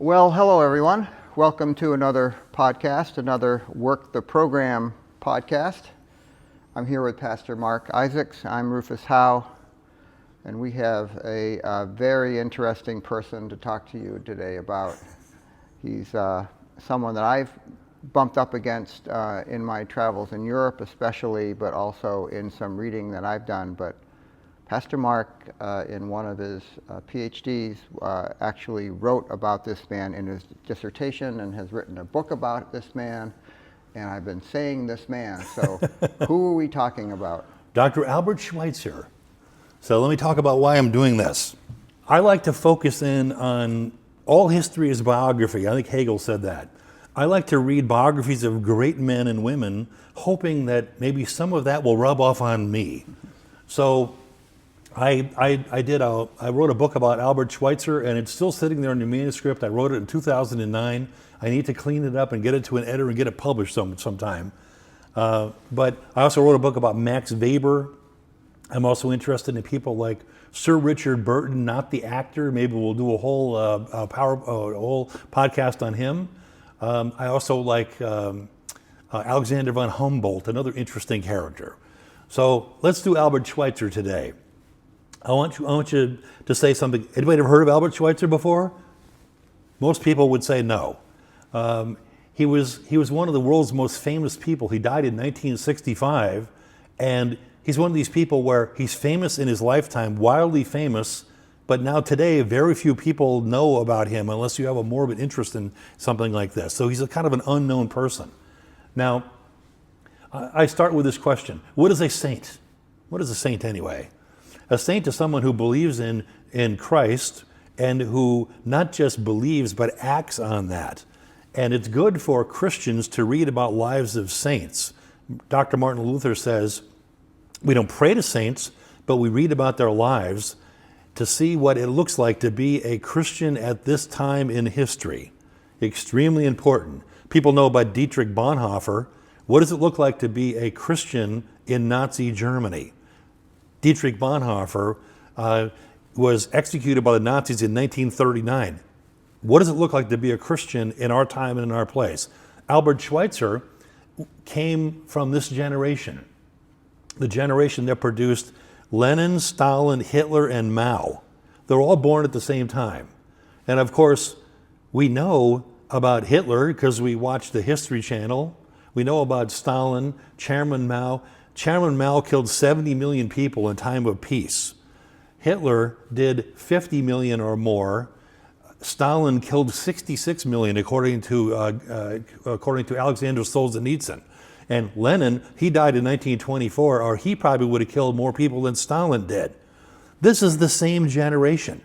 Well, hello everyone. Welcome to another podcast, another Work the Program podcast. I'm here with Pastor Mark Isaacs. I'm Rufus Howe, and we have a very interesting person to talk to you today about. He's someone that I've bumped up against in my travels in Europe especially, but also in some reading that I've done. But Pastor Mark, in one of his PhDs, actually wrote about this man in his dissertation and has written a book about this man. And I've been saying this man. So who are we talking about? Dr. Albert Schweitzer. So let me talk about why I'm doing this. I like to focus in on all history is biography. I think Hegel said that. I like to read biographies of great men and women, hoping that maybe some of that will rub off on me. So I wrote a book about Albert Schweitzer, and it's still sitting there in the manuscript. I wrote it in 2009. I need to clean it up and get it to an editor and get it published sometime. But I also wrote a book about Max Weber. I'm also interested in people like Sir Richard Burton, not the actor. Maybe we'll do a whole whole podcast on him. I also like Alexander von Humboldt, another interesting character. So let's do Albert Schweitzer today. I want you to say something. Anybody ever heard of Albert Schweitzer before? Most people would say no. He was one of the world's most famous people. He died in 1965, and he's one of these people where he's famous in his lifetime, wildly famous, but now today very few people know about him unless you have a morbid interest in something like this. So he's a kind of an unknown person. Now, I start with this question. What is a saint? What is a saint anyway? A saint is someone who believes in Christ and who not just believes but acts on that. And it's good for Christians to read about lives of saints. Dr. Martin Luther says, we don't pray to saints, but we read about their lives to see what it looks like to be a Christian at this time in history. Extremely important. People know about Dietrich Bonhoeffer. What does it look like to be a Christian in Nazi Germany? Dietrich Bonhoeffer was executed by the Nazis in 1939. What does it look like to be a Christian in our time and in our place? Albert Schweitzer came from this generation, the generation that produced Lenin, Stalin, Hitler, and Mao. They're all born at the same time. And of course, we know about Hitler because we watch the History Channel. We know about Stalin, Chairman Mao. Chairman Mao killed 70 million people in time of peace. Hitler did 50 million or more. Stalin killed 66 million, according to Alexander Solzhenitsyn. And Lenin, he died in 1924, or he probably would have killed more people than Stalin did. This is the same generation.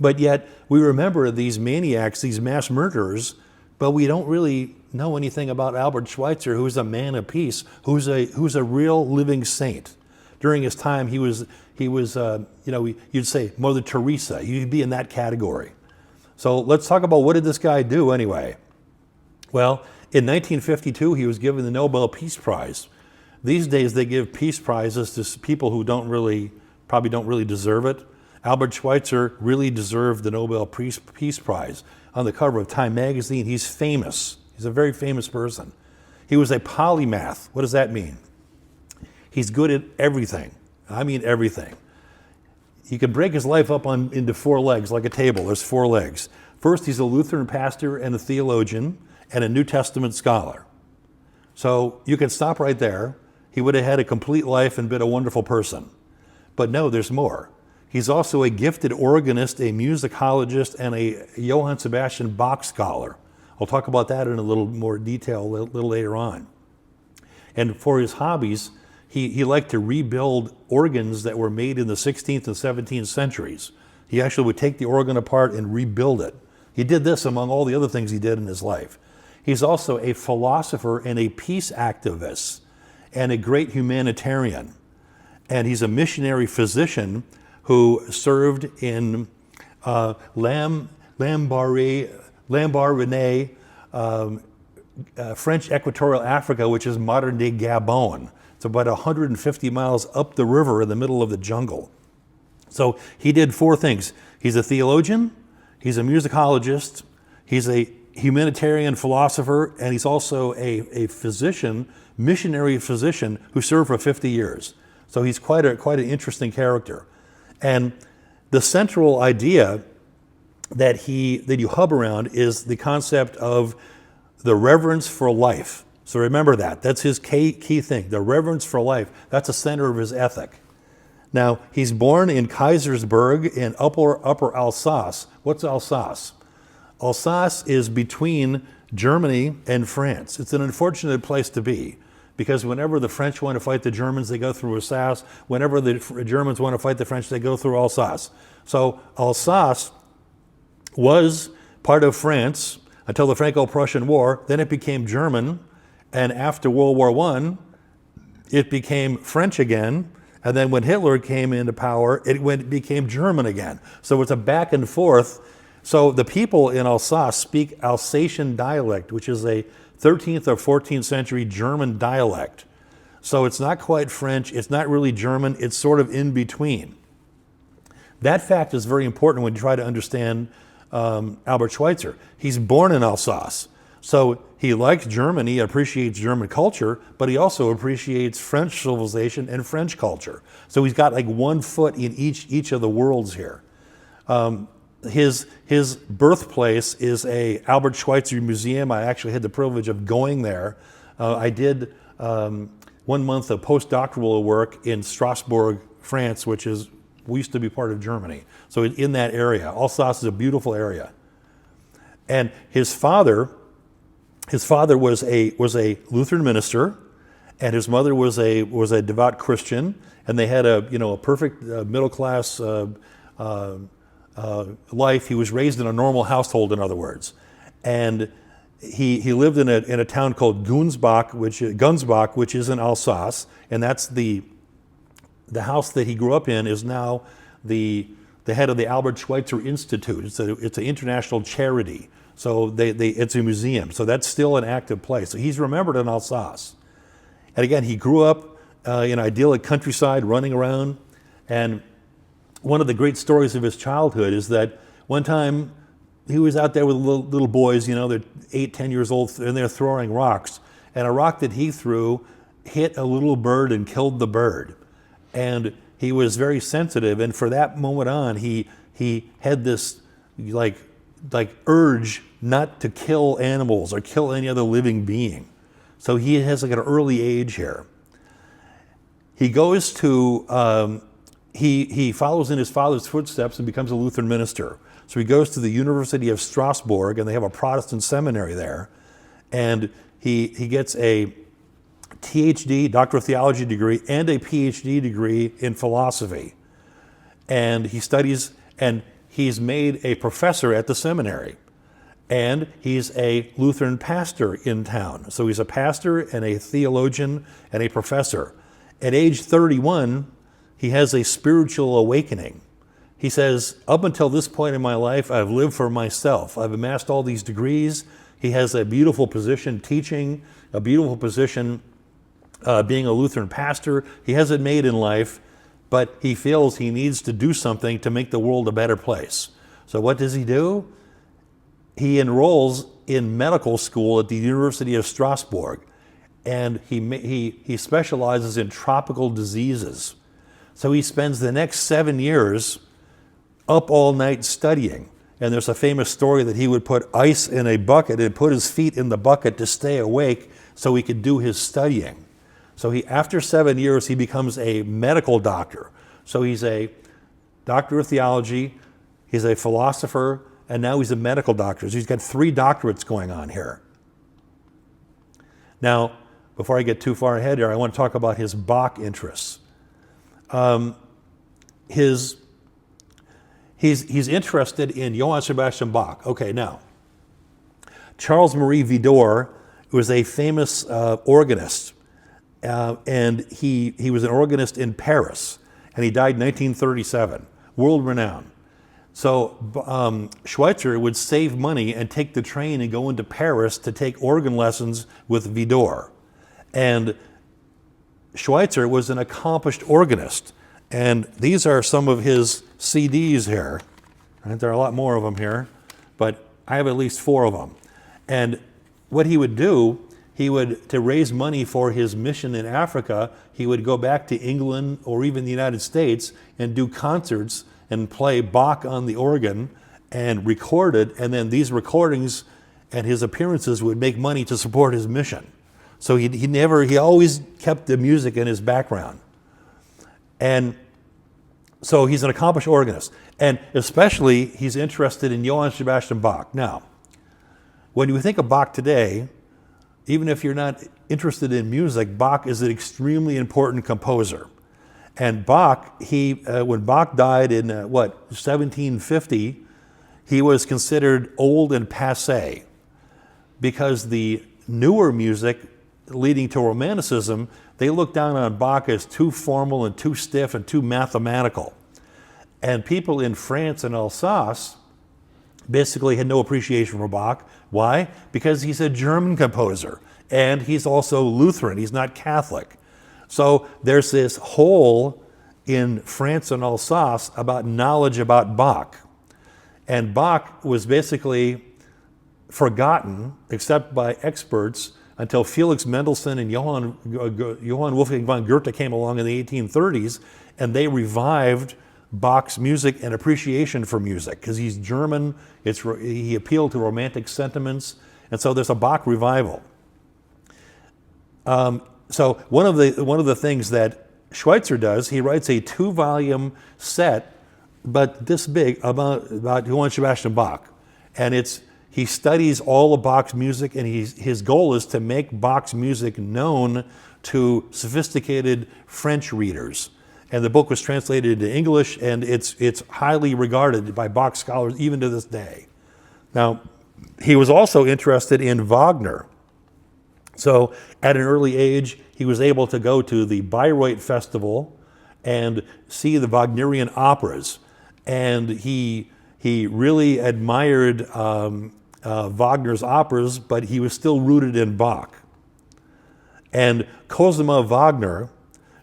But yet, we remember these maniacs, these mass murderers, but we don't really know anything about Albert Schweitzer, who's a man of peace, who's a real living saint. During his time, he was you'd say Mother Teresa. You'd be in that category. So let's talk about what did this guy do anyway. Well, in 1952, he was given the Nobel Peace Prize. These days, they give peace prizes to people who probably don't really deserve it. Albert Schweitzer really deserved the Nobel Peace Prize. On the cover of Time magazine, he's famous. He's a very famous person. He was a polymath. What does that mean? He's good at everything. I mean everything. He can break his life up into four legs, like a table. There's four legs. First, he's a Lutheran pastor and a theologian and a New Testament scholar. So you can stop right there. He would have had a complete life and been a wonderful person. But no, there's more. He's also a gifted organist, a musicologist, and a Johann Sebastian Bach scholar. I'll talk about that in a little more detail a little later on. And for his hobbies, he liked to rebuild organs that were made in the 16th and 17th centuries. He actually would take the organ apart and rebuild it. He did this among all the other things he did in his life. He's also a philosopher and a peace activist and a great humanitarian. And he's a missionary physician who served in Lambaréné, French Equatorial Africa, which is modern-day Gabon. It's about 150 miles up the river in the middle of the jungle. So he did four things. He's a theologian, he's a musicologist, He's a humanitarian philosopher, and he's also a physician, missionary physician who served for 50 years. So he's quite an interesting character. And the central idea that you hub around is the concept of the reverence for life. So remember that. That's his key thing, the reverence for life. That's the center of his ethic. Now, he's born in Kaisersberg in upper Alsace. What's Alsace? Alsace is between Germany and France. It's an unfortunate place to be, because whenever the French want to fight the Germans, they go through Alsace. Whenever the Germans want to fight the French, they go through Alsace. So Alsace was part of France until the Franco-Prussian War. Then it became German, and after World War I, it became French again. And then when Hitler came into power, it became German again. So it's a back and forth. So the people in Alsace speak Alsatian dialect, which is a 13th or 14th century German dialect. So it's not quite French, it's not really German, it's sort of in between. That fact is very important when you try to understand Albert Schweitzer. He's born in Alsace. So he likes Germany, appreciates German culture, but he also appreciates French civilization and French culture. So he's got like one foot in each of the worlds here. His birthplace is a Albert Schweitzer Museum. I actually had the privilege of going there. I did 1 month of postdoctoral work in Strasbourg, France, which used to be part of Germany. So in that area, Alsace is a beautiful area. And his father was a Lutheran minister, and his mother was a devout Christian, and they had a perfect middle class life. He was raised in a normal household, in other words, and he lived in a town called Gunsbach, which is in Alsace, and that's the house that he grew up in is now the head of the Albert Schweitzer Institute. It's an international charity. So it's a museum. So that's still an active place. So he's remembered in Alsace. And again, he grew up in idyllic countryside, running around. And one of the great stories of his childhood is that one time he was out there with little boys, they're 8, 10 years old, and they're throwing rocks. And a rock that he threw hit a little bird and killed the bird. And he was very sensitive. And for that moment on, he had this like urge not to kill animals or kill any other living being. So he has like an early age here. He goes to, he follows in his father's footsteps and becomes a Lutheran minister. So he goes to the University of Strasbourg, and they have a Protestant seminary there. And he gets a PhD, Doctor of Theology degree, and a PhD degree in philosophy. And he studies, and he's made a professor at the seminary, and he's a Lutheran pastor in town. So he's a pastor and a theologian and a professor. At age 31, he has a spiritual awakening. He says, up until this point in my life, I've lived for myself. I've amassed all these degrees. He has a beautiful position teaching, a beautiful position being a Lutheran pastor. He has it made in life, but he feels he needs to do something to make the world a better place. So what does he do? He enrolls in medical school at the University of Strasbourg, and he specializes in tropical diseases. So he spends the next 7 years up all night studying. And there's a famous story that he would put ice in a bucket and put his feet in the bucket to stay awake so he could do his studying. So after 7 years, he becomes a medical doctor. So he's a doctor of theology, he's a philosopher, and now he's a medical doctor. So he's got 3 doctorates going on here. Now, before I get too far ahead here, I want to talk about his Bach interests. He's interested in Johann Sebastian Bach. Okay, now, Charles Marie Widor was a famous organist, and he was an organist in Paris, and he died in 1937, world renowned. So Schweitzer would save money and take the train and go into Paris to take organ lessons with Widor. And Schweitzer was an accomplished organist. And these are some of his CDs here. Right? There are a lot more of them here. But I have at least 4 of them. And what he would do, to raise money for his mission in Africa, he would go back to England or even the United States and do concerts and play Bach on the organ and record it. And then these recordings and his appearances would make money to support his mission. So he always kept the music in his background. And so he's an accomplished organist. And especially he's interested in Johann Sebastian Bach. Now, when you think of Bach today, even if you're not interested in music, Bach is an extremely important composer. And Bach, when Bach died in 1750, he was considered old and passé, because the newer music leading to Romanticism, they looked down on Bach as too formal and too stiff and too mathematical. And people in France and Alsace basically had no appreciation for Bach. Why? Because he's a German composer, and he's also Lutheran. He's not Catholic. So there's this hole in France and Alsace about knowledge about Bach. And Bach was basically forgotten, except by experts, until Felix Mendelssohn and Johann Wolfgang von Goethe came along in the 1830s, and they revived Bach's music and appreciation for music, because he's German. He appealed to romantic sentiments, and so there's a Bach revival. So one of the things that Schweitzer does, he writes a 2-volume set, but this big, about Johann Sebastian Bach, and he studies all of Bach's music, and his goal is to make Bach's music known to sophisticated French readers. And the book was translated into English, and it's highly regarded by Bach scholars even to this day. Now, he was also interested in Wagner. So at an early age, he was able to go to the Bayreuth Festival and see the Wagnerian operas. And he really admired Wagner's operas, but he was still rooted in Bach. And Cosima Wagner,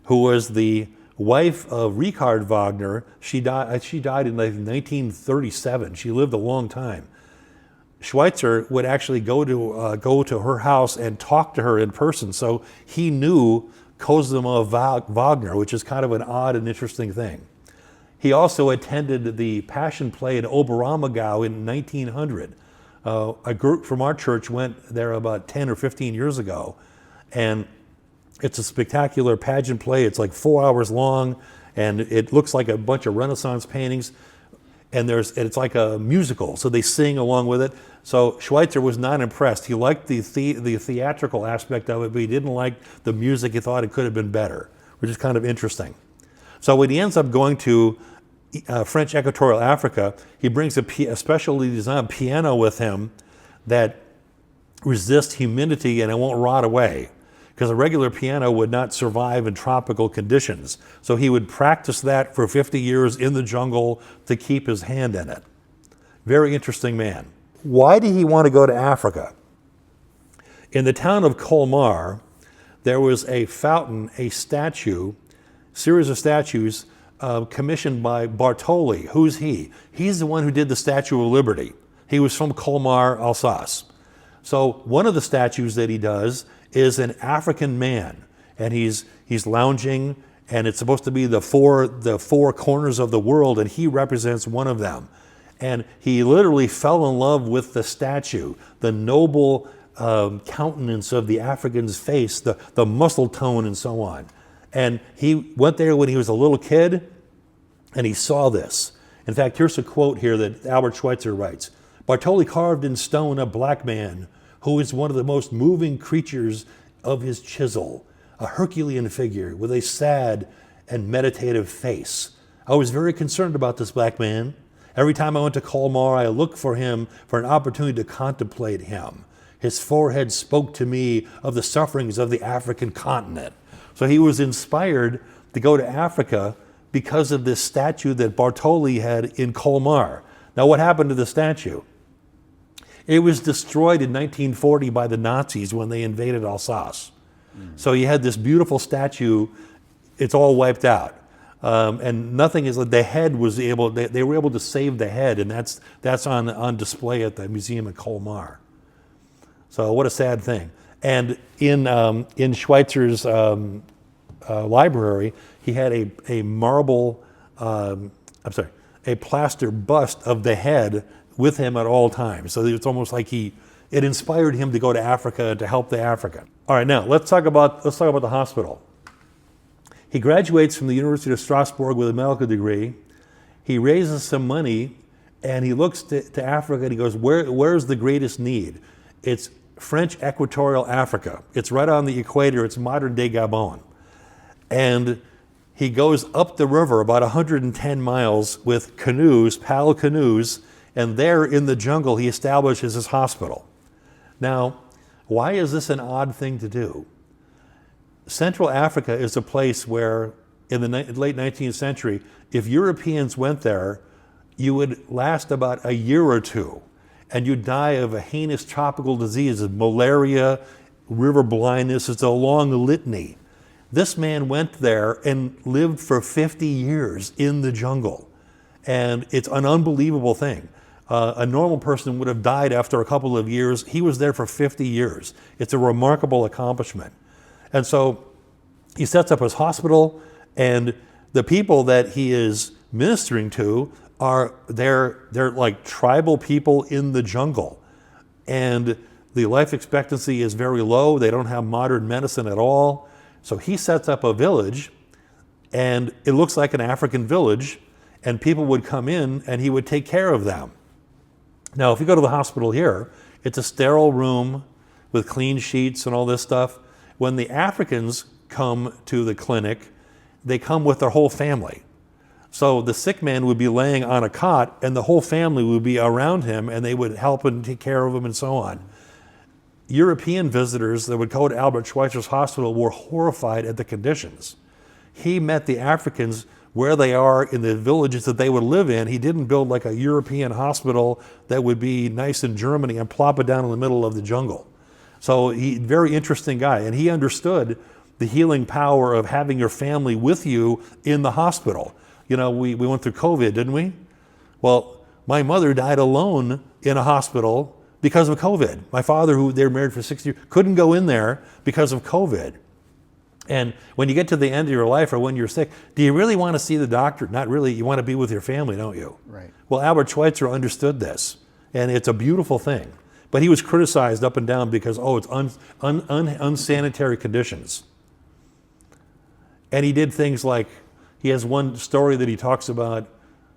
who was the wife of Richard Wagner, she died in 1937. She lived a long time. Schweitzer would actually go to her house and talk to her in person, so he knew Cosima Wagner, which is kind of an odd and interesting thing. He also attended the Passion Play in Oberammergau in 1900. A group from our church went there about 10 or 15 years ago, and it's a spectacular pageant play. It's like 4 hours long, and it looks like a bunch of Renaissance paintings, and it's like a musical, so they sing along with it. So Schweitzer was not impressed. He liked the theatrical aspect of it, but he didn't like the music. He thought it could have been better, which is kind of interesting. So when he ends up going to French Equatorial Africa, he brings a specially designed piano with him that resists humidity and it won't rot away, because a regular piano would not survive in tropical conditions. So he would practice that for 50 years in the jungle to keep his hand in it. Very interesting man. Why did he want to go to Africa? In the town of Colmar, there was a fountain, a series of statues commissioned by Bartoli. Who's he? He's the one who did the Statue of Liberty. He was from Colmar, Alsace. So one of the statues that he does is an African man, and he's lounging, and it's supposed to be the four corners of the world, and he represents one of them. And he literally fell in love with the statue, the noble countenance of the African's face, the muscle tone, and so on. And he went there when he was a little kid, and he saw this. In fact, here's a quote here that Albert Schweitzer writes. Bartoli carved in stone a black man who is one of the most moving creatures of his chisel, a Herculean figure with a sad and meditative face. I was very concerned about this black man. Every time I went to Colmar, I looked for him for an opportunity to contemplate him. His forehead spoke to me of the sufferings of the African continent. So he was inspired to go to Africa because of this statue that Bartoli had in Colmar. Now, what happened to the statue? It was destroyed in 1940 by the Nazis when they invaded Alsace. So you had this beautiful statue, it's all wiped out. And nothing is, the head was able, they were able to save the head, and that's on display at the museum in Colmar. So what a sad thing. And in Schweitzer's library, he had a marble, a plaster bust of the head with him at all times. So it's almost like it inspired him to go to Africa and to help the African. All right, now let's talk about the hospital. He graduates from the University of Strasbourg with a medical degree. He raises some money, and he looks to Africa, and he goes, where's the greatest need? It's French Equatorial Africa. It's right on the equator. It's modern-day Gabon. And he goes up the river about 110 miles with canoes, paddle canoes, and there in the jungle he establishes his hospital. Now, why is this an odd thing to do? Central Africa is a place where, in the late 19th century, if Europeans went there, you would last about a year or two, and you'd die of a heinous tropical disease, malaria, river blindness. It's a long litany. This man went there and lived for 50 years in the jungle, and it's an unbelievable thing. A normal person would have died after a couple of years. He was there for 50 years. It's a remarkable accomplishment. And so he sets up his hospital, and the people that he is ministering to they're like tribal people in the jungle. And the life expectancy is very low. They don't have modern medicine at all. So he sets up a village, and it looks like an African village, and people would come in and he would take care of them. Now, if you go to the hospital here, it's a sterile room with clean sheets and all this stuff. When the Africans come to the clinic, they come with their whole family. So the sick man would be laying on a cot, and the whole family would be around him, and they would help and take care of him and so on. European visitors that would go to Albert Schweitzer's hospital were horrified at the conditions. He met the Africans where they are in the villages that they would live in. He didn't build like a European hospital that would be nice in Germany and plop it down in the middle of the jungle. So very interesting guy, and he understood the healing power of having your family with you in the hospital. You know, we went through COVID, didn't we? Well, my mother died alone in a hospital because of COVID. My father, who they were married for 60 years, couldn't go in there because of COVID. And when you get to the end of your life or when you're sick, do you really want to see the doctor? Not really. You want to be with your family, don't you? Right. Well, Albert Schweitzer understood this, and it's a beautiful thing. But he was criticized up and down because, it's unsanitary conditions. And he did things like, he has one story that he talks about,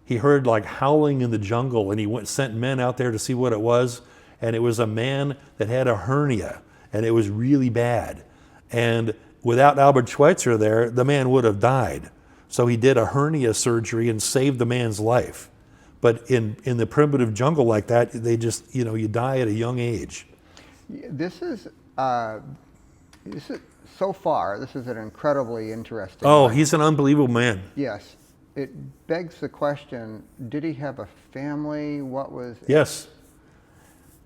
he heard like howling in the jungle, and he sent men out there to see what it was, and it was a man that had a hernia, and it was really bad. And without Albert Schweitzer there, the man would have died. So he did a hernia surgery and saved the man's life. But in the primitive jungle like that, they just, you die at a young age. This is so far, this is an incredibly interesting. Oh, he's an unbelievable man. Yes. It begs the question, did he have a family? What was... Yes.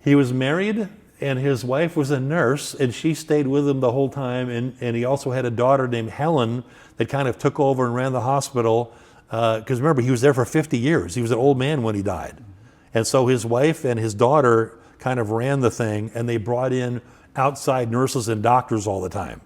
He was married, and his wife was a nurse, and she stayed with him the whole time. And he also had a daughter named Helen that kind of took over and ran the hospital. Because remember, he was there for 50 years. He was an old man when he died. And so his wife and his daughter kind of ran the thing, and they brought in outside nurses and doctors all the time,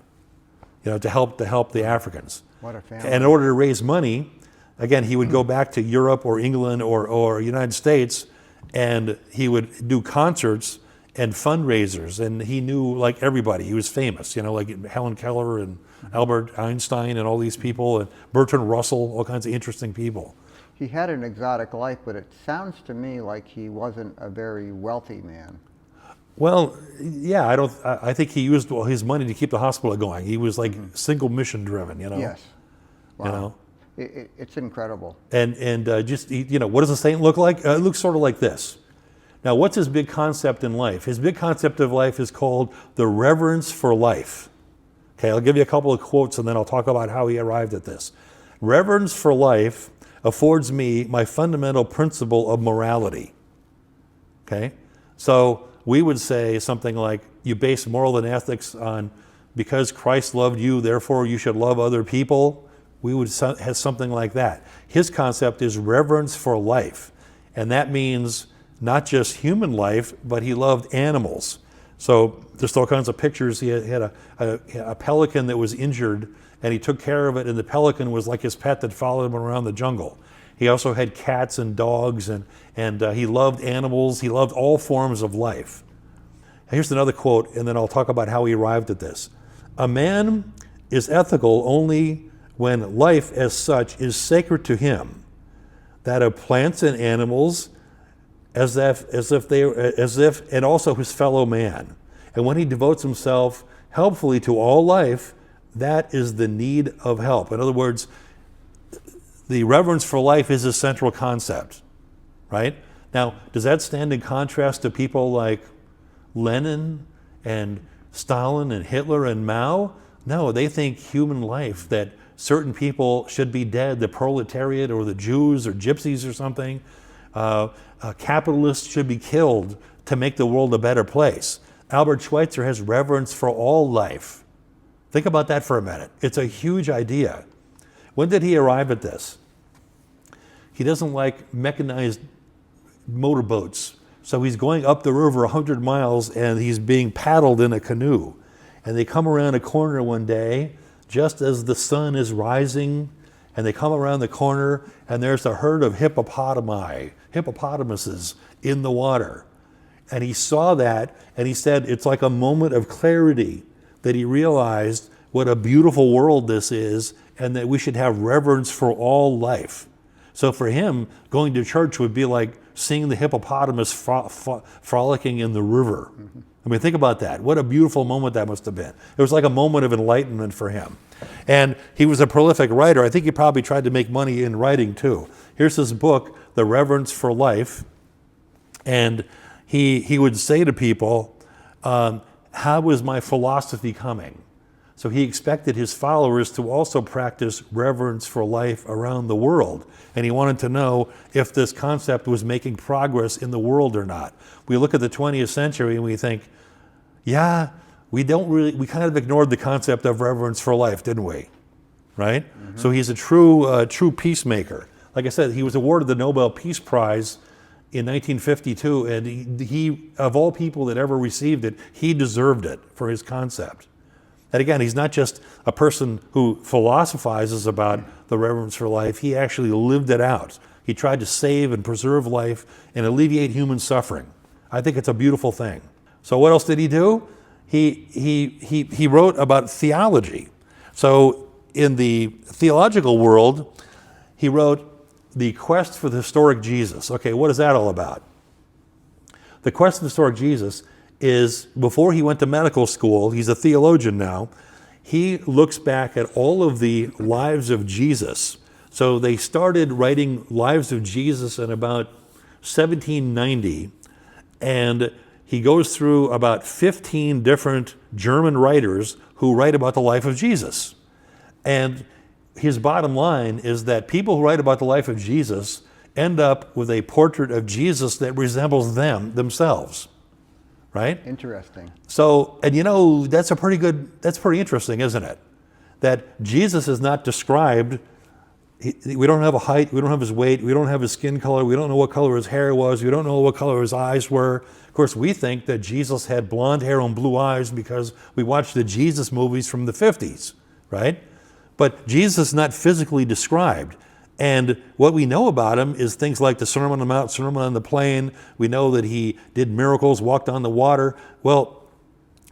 to help the Africans. What a family. And in order to raise money, again, he would go back to Europe or England or United States, and he would do concerts and fundraisers, and he knew like everybody. He was famous, like Helen Keller and Albert Einstein and all these people, and Bertrand Russell, all kinds of interesting people. He had an exotic life, but it sounds to me like he wasn't a very wealthy man. Well, yeah, I think he used his money to keep the hospital going. He was like single mission driven, Yes. Wow. It's incredible. And just, what does a saint look like? It looks sort of like this. Now, what's his big concept in life? His big concept of life is called the reverence for life. Okay, I'll give you a couple of quotes and then I'll talk about how he arrived at this. Reverence for life affords me my fundamental principle of morality. Okay, so we would say something like, you base moral and ethics on, because Christ loved you, therefore you should love other people. we would have something like that. His concept is reverence for life. And that means not just human life, but he loved animals. So there's all kinds of pictures. He had a pelican that was injured, and he took care of it, and the pelican was like his pet that followed him around the jungle. He also had cats and dogs, and he loved animals. He loved all forms of life. Here's another quote, and then I'll talk about how he arrived at this. A man is ethical only when life as such is sacred to him, that of plants and animals, as if, and also his fellow man. And when he devotes himself helpfully to all life, that is the need of help. In other words, the reverence for life is a central concept, right? Now, does that stand in contrast to people like Lenin and Stalin and Hitler and Mao? No, they think human life, that certain people should be dead, the proletariat or the Jews or gypsies or something. Capitalists should be killed to make the world a better place. Albert Schweitzer has reverence for all life. Think about that for a minute. It's a huge idea. When did he arrive at this? He doesn't like mechanized motorboats. So he's going up the river 100 miles and he's being paddled in a canoe. And they come around a corner one day, just as the sun is rising, and they come around the corner and there's a herd of hippopotamuses in the water. And he saw that and he said it's like a moment of clarity, that he realized what a beautiful world this is and that we should have reverence for all life. So for him, going to church would be like seeing the hippopotamus frolicking in the river. Mm-hmm. I mean, think about that. What a beautiful moment that must have been. It was like a moment of enlightenment for him. And he was a prolific writer. I think he probably tried to make money in writing too. Here's his book, The Reverence for Life. And he would say to people, how is my philosophy coming? So he expected his followers to also practice reverence for life around the world. And he wanted to know if this concept was making progress in the world or not. We look at the 20th century and we think, yeah, we kind of ignored the concept of reverence for life, didn't we? Right? Mm-hmm. So he's a true peacemaker. Like I said, he was awarded the Nobel Peace Prize in 1952, and he of all people that ever received it, he deserved it for his concept. And again, he's not just a person who philosophizes about the reverence for life, he actually lived it out. He tried to save and preserve life and alleviate human suffering. I think it's a beautiful thing. So what else did he do? He wrote about theology. So in the theological world, he wrote The Quest for the Historic Jesus. Okay, what is that all about? The Quest for the Historic Jesus is, before he went to medical school, he's a theologian now, he looks back at all of the lives of Jesus. So they started writing lives of Jesus in about 1790, and he goes through about 15 different German writers who write about the life of Jesus. And his bottom line is that people who write about the life of Jesus end up with a portrait of Jesus that resembles themselves. Right? Interesting. So, and that's pretty interesting, isn't it? That Jesus is not described, we don't have a height, we don't have his weight, we don't have his skin color, we don't know what color his hair was, we don't know what color his eyes were. Of course, we think that Jesus had blonde hair and blue eyes because we watched the Jesus movies from the 50s, right? But Jesus is not physically described. And what we know about him is things like the Sermon on the Mount, Sermon on the Plain. We know that he did miracles, walked on the water. Well,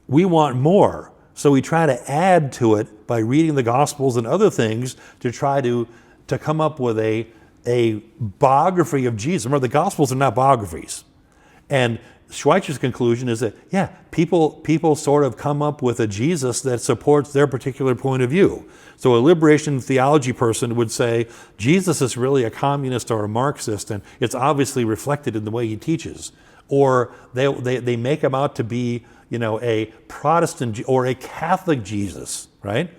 we want more. So we try to add to it by reading the Gospels and other things to try to come up with a biography of Jesus. Remember, the Gospels are not biographies. And Schweitzer's conclusion is that, yeah, people sort of come up with a Jesus that supports their particular point of view. So a liberation theology person would say, Jesus is really a communist or a Marxist, and it's obviously reflected in the way he teaches. Or they make him out to be, a Protestant or a Catholic Jesus, right?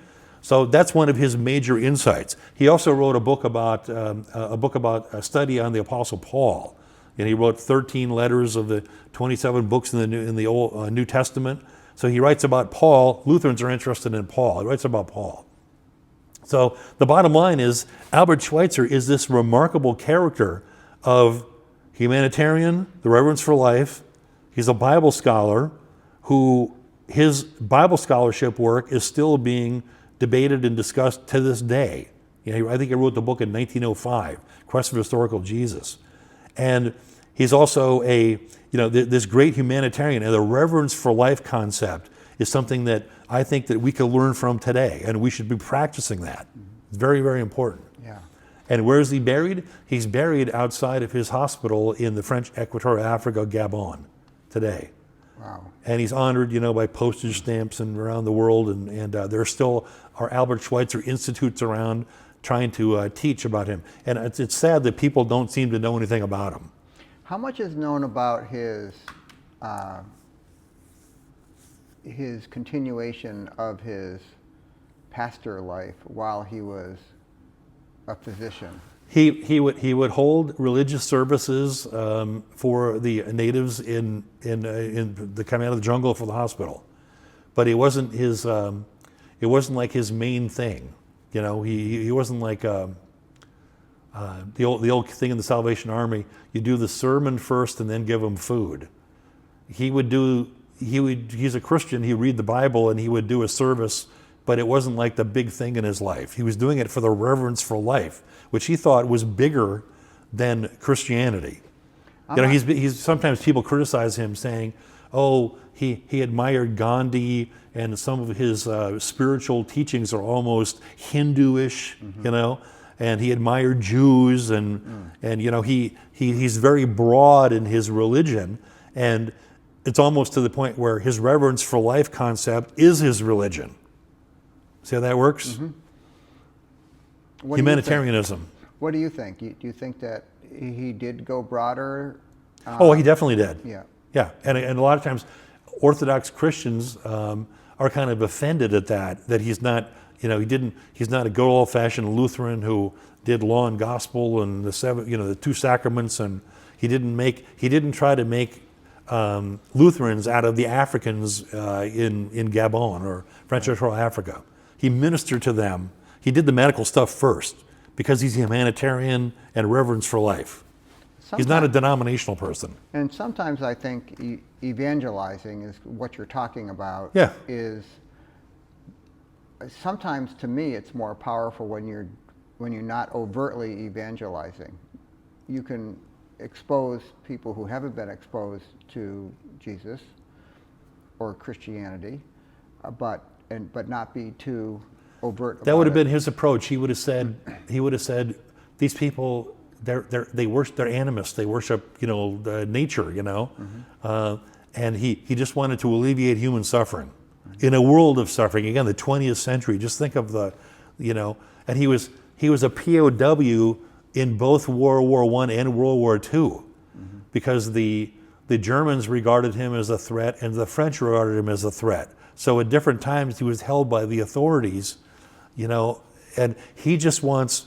So that's one of his major insights. He also wrote a book about a study on the Apostle Paul. And he wrote 13 letters of the 27 books in the Old New Testament. So he writes about Paul. Lutherans are interested in Paul. He writes about Paul. So the bottom line is Albert Schweitzer is this remarkable character of humanitarian, the reverence for life. He's a Bible scholar who his Bible scholarship work is still being debated and discussed to this day. I think he wrote the book in 1905, Quest for Historical Jesus. And he's also this great humanitarian, and the reverence for life concept is something that I think that we can learn from today, and we should be practicing that. It's very, very important. Yeah. And where is he buried? He's buried outside of his hospital in the French Equatorial Africa, Gabon, today. Wow. And he's honored, by postage stamps and around the world, and there still are Albert Schweitzer institutes around trying to teach about him. And it's sad that people don't seem to know anything about him. How much is known about his continuation of his pastor life while he was a physician? He would hold religious services for the natives in the coming out of the jungle for the hospital, but it wasn't like his main thing. He wasn't like the old thing in the Salvation Army. You do the sermon first and then give them food. He's a Christian. He'd read the Bible and he would do a service, but it wasn't like the big thing in his life. He was doing it for the reverence for life, which he thought was bigger than Christianity. He's sometimes people criticize him saying, "Oh, he admired Gandhi and some of his spiritual teachings are almost Hindu-ish," and he admired Jews and he's very broad in his religion, and it's almost to the point where his reverence for life concept is his religion. See how that works? Humanitarianism. What do you think? Do you think that he did go broader? He definitely did. Yeah. Yeah, and a lot of times Orthodox Christians are kind of offended at that he's not, he's not a good old-fashioned Lutheran who did law and gospel and the two sacraments, and he didn't try to make Lutherans out of the Africans in Gabon or French Equatorial Africa. He ministered to them. He did the medical stuff first because he's a humanitarian and reverence for life. He's not a denominational person. And sometimes I think evangelizing is what you're talking about. Yeah. Is sometimes to me it's more powerful when you're not overtly evangelizing. You can expose people who haven't been exposed to Jesus or Christianity, but not be too overt about That would have it. been his approach. He would have said, these people, they worship, they're animists. They worship, nature, and he just wanted to alleviate human suffering in a world of suffering. Again, the 20th century. Just think of and he was a POW in both World War I and World War II, because the Germans regarded him as a threat and the French regarded him as a threat. So at different times he was held by the authorities, and he just wanted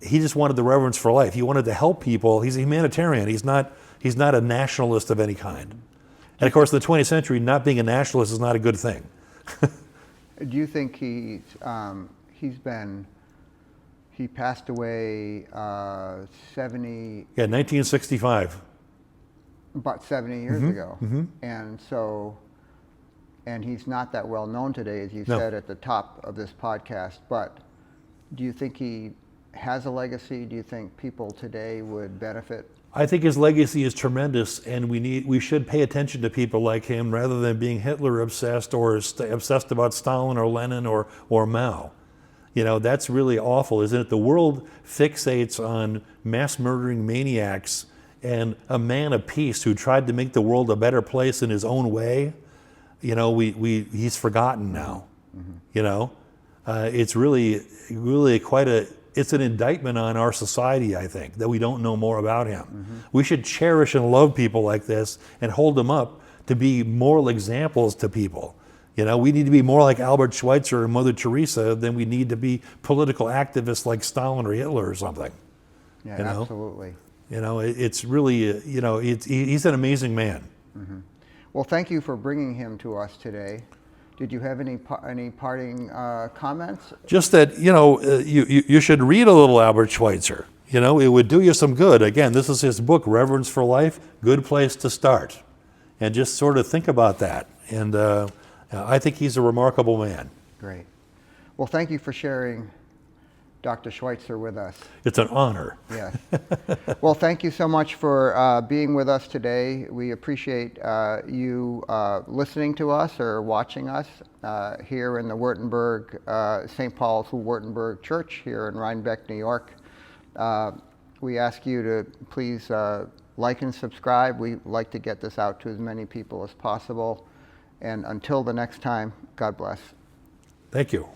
the reverence for life. He wanted to help people. He's a humanitarian. He's not a nationalist of any kind. And of course, in the 20th century, not being a nationalist is not a good thing. Do you think he passed away 70? Yeah, 1965. About 70 years ago. And he's not that well known today, as you said at the top of this podcast, but do you think he has a legacy? Do you think people today would benefit? I think his legacy is tremendous, and we should pay attention to people like him rather than being Hitler obsessed or obsessed about Stalin or Lenin or Mao. That's really awful, isn't it? The world fixates on mass murdering maniacs and a man of peace who tried to make the world a better place in his own way. He's forgotten now. It's really it's an indictment on our society, I think, that we don't know more about him. We should cherish and love people like this and hold them up to be moral examples to people. We need to be more like Albert Schweitzer and Mother Teresa than we need to be political activists like Stalin or Hitler or something. Yeah, absolutely. It's really, he's an amazing man. Well, thank you for bringing him to us today. Did you have any parting comments? Just that, you should read a little Albert Schweitzer. It would do you some good. Again, this is his book, Reverence for Life, good place to start. And just sort of think about that. And I think he's a remarkable man. Great. Well, thank you for sharing Dr. Schweitzer with us. It's an honor. Yes. Well, thank you so much for being with us today. We appreciate you listening to us or watching us here in the Württemberg, St. Paul's Württemberg Church here in Rhinebeck, New York. We ask you to please like and subscribe. We like to get this out to as many people as possible. And until the next time, God bless. Thank you.